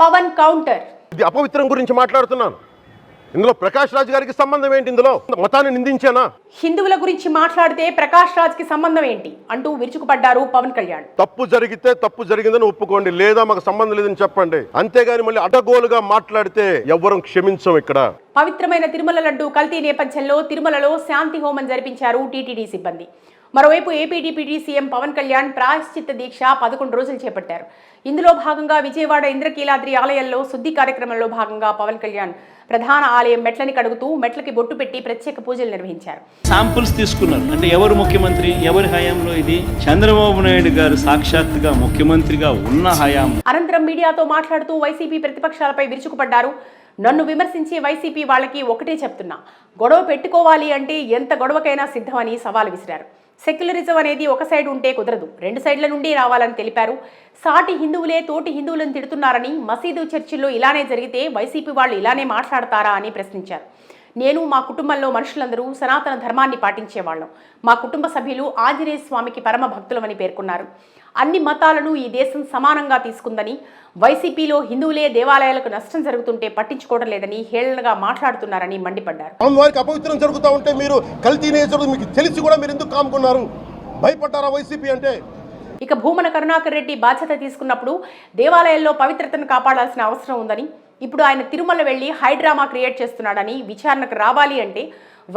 Pawan counter. ఇది అపవిత్రం గురించి మాట్లాడుతున్నాను. ఇందులో ప్రకాష్ రాజ్ గారికి సంబంధం ఏంటి? ఇందులో మతాన్ని నిందించానా? హిందువుల గురించి మాట్లాడితే ప్రకాష్ రాజ్ కి సంబంధం ఏంటి అంటూ విరుచుకుపడ్డారు పవన్ కళ్యాణ్. తప్పు జరిగితే తప్పు జరిగిందని ఒప్పుకోండి, లేదా మాకు సంబంధం లేదని చెప్పండి. అంతేగాని మళ్ళీ అడ్డగోలుగా మాట్లాడితే ఎవ్వరం క్షమించం. ఇక్కడ పవిత్రమైన తిరుమల లడ్డు కల్తీ నేపథ్యంలో తిరుమలలో శాంతి హోమం జరిపించారు టీటీడీ సిబ్బంది. మరోవైపు AP deputy CM Pawan Kalyan ప్రాయశ్చిత్త దీక్ష 11 రోజులు చేపట్టారు. ఇందులో భాగంగా విజయవాడ ఇంద్రకీలాద్రి ఆలయంలో శుద్ధి కార్యక్రమంలో భాగంగా పవన్ కళ్యాణ్ ప్రధాన ఆలయం మెట్లని కడుగుతూ మెట్లకి బొట్టు పెట్టి ప్రత్యేక పూజలు నిర్వహించారు. శాంపుల్స్ తీసుకున్నారు. అంటే ఎవరు ముఖ్యమంత్రి, ఎవరి హయాంలో ఇది? చంద్రబాబు నాయుడు గారు సాక్షాత్తుగా ముఖ్యమంత్రిగా ఉన్న హయాం. అనంతరం మీడియాతో మాట్లాడుతూ వైసీపీ ప్రతిపక్షాలపై విరుచుకుపడ్డారు. నన్ను విమర్శించి వైసీపీ వాళ్ళకి ఒకటే చెప్తున్నా, గొడవ పెట్టుకోవాలి అంటే ఎంత గొడవకైనా సిద్ధమని సవాల్ విసిరారు. సెక్యులరిజం అనేది ఒక సైడ్ ఉంటే కుదరదు, 2 సైడ్ల నుండి రావాలని తెలిపారు. సాటి హిందువులే తోటి హిందువులను తిడుతున్నారని, మసీదు చర్చిల్లో ఇలానే జరిగితే వైసీపీ వాళ్ళు ఇలానే మాట్లాడతారా అని ప్రశ్నించారు. నేను మా కుటుంబంలో మనుషులందరూ సనాతన ధర్మాన్ని పాటించేవాళ్ళం. మా కుటుంబ సభ్యులు ఆంజనేయ స్వామికి పరమ భక్తులమని పేర్కొన్నారు. అన్ని మతాలను ఈ దేశం సమానంగా తీసుకుందని, వైసీపీలో హిందువులే దేవాలయాలకు నష్టం జరుగుతుంటే పట్టించుకోవడం లేదని హేళనగా మాట్లాడుతున్నారని మండిపడ్డారు. వారికి అపవిత్రం జరుగుతూ ఉంటే మీరు కల్తీనే మీకు తెలిసి కూడా మీరు ఎందుకు కాముకున్నారు? భయపడ్డారా వైసీపీ అంటే? ఇక భూమన కరుణాకర్ రెడ్డి బాధ్యత తీసుకున్నప్పుడు దేవాలయాల్లో పవిత్రతను కాపాడాల్సిన అవసరం ఉందని, ఇప్పుడు ఆయన తిరుమల వెళ్లి హైడ్రామా క్రియేట్ చేస్తున్నాడని, విచారణకు రావాలి అంటే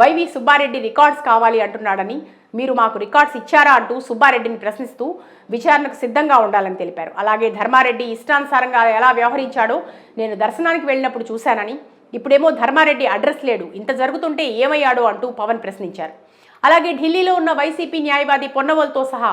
వైవి సుబ్బారెడ్డి రికార్డ్స్ కావాలి అంటున్నాడని, మీరు మాకు రికార్డ్స్ ఇచ్చారా అంటూ సుబ్బారెడ్డిని ప్రశ్నిస్తూ విచారణకు సిద్ధంగా ఉండాలని తెలిపారు. అలాగే ధర్మారెడ్డి ఇష్టానుసారంగా ఎలా వ్యవహరించాడో నేను దర్శనానికి వెళ్ళినప్పుడు చూశానని, ఇప్పుడేమో ధర్మారెడ్డి అడ్రస్ లేడు, ఇంత జరుగుతుంటే ఏమయ్యాడో అంటూ పవన్ ప్రశ్నించారు. అలాగే ఢిల్లీలో ఉన్న వైసీపీ న్యాయవాది పొన్నవల్తో సహా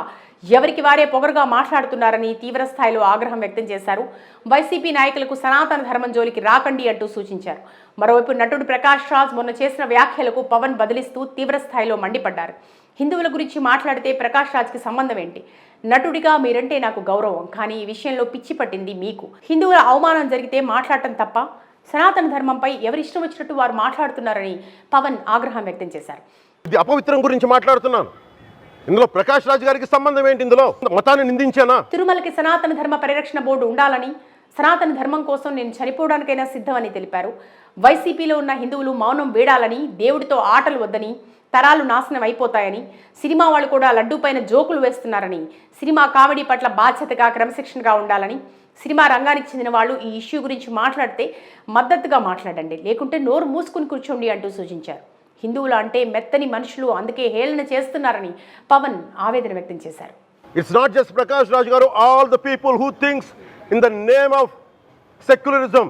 ఎవరికి వారే పొగరుగా మాట్లాడుతున్నారని తీవ్రస్థాయిలో ఆగ్రహం వ్యక్తం చేశారు. వైసీపీ నాయకులకు సనాతన ధర్మం జోలికి రాకండి అంటూ సూచించారు. మరోవైపు నటుడు ప్రకాష్ రాజ్ మొన్న చేసిన వ్యాఖ్యలకు పవన్ బదిలిస్తూ తీవ్రస్థాయిలో మండిపడ్డారు. హిందువుల గురించి మాట్లాడితే ప్రకాష్ రాజ్కి సంబంధం ఏంటి? నటుడిగా మీరంటే నాకు గౌరవం, కానీ ఈ విషయంలో పిచ్చి పట్టింది మీకు. హిందువుల అవమానం జరిగితే మాట్లాడటం తప్ప, సనాతన ధర్మంపై ఎవరిష్టం వచ్చినట్టు వారు మాట్లాడుతున్నారని పవన్ ఆగ్రహం వ్యక్తం చేశారు. ఇది అపవిత్రం గురించి మాట్లాడుతున్నాను. ఇందులో ప్రకాష్ రాజ్ గారికి సంబంధం ఏంటి? ఇందులో మతాన్ని నిందించానా? తిరుమలకి సనాతన ధర్మ పరిరక్షణ బోర్డు ఉండాలని, సనాతన ధర్మం కోసం నేను చనిపోవడానికైనా సిద్ధమని తెలిపారు. వైసీపీలో ఉన్న హిందువులు మౌనం వీడాలని, దేవుడితో ఆటలు వద్దని, తరాలు నాశనం అయిపోతాయని, సినిమా వాళ్ళు కూడా లడ్డూ పైన జోకులు వేస్తున్నారని, సినిమా కామెడీ పట్ల బాధ్యతగా క్రమశిక్షణగా ఉండాలని, సినిమా రంగానికి చెందిన వాళ్ళు ఈ ఇష్యూ గురించి మాట్లాడితే మద్దతుగా మాట్లాడండి, లేకుంటే నోరు మూసుకుని కూర్చోండి అంటూ సూచించారు. హిందువులు అంటే మెత్తని మనుషులు, అందుకే హేళన చేస్తున్నారని పవన్ ఆవేదన వ్యక్తం చేశారు. It's not just Prakash Raj garu, all the people who thinks in the name of secularism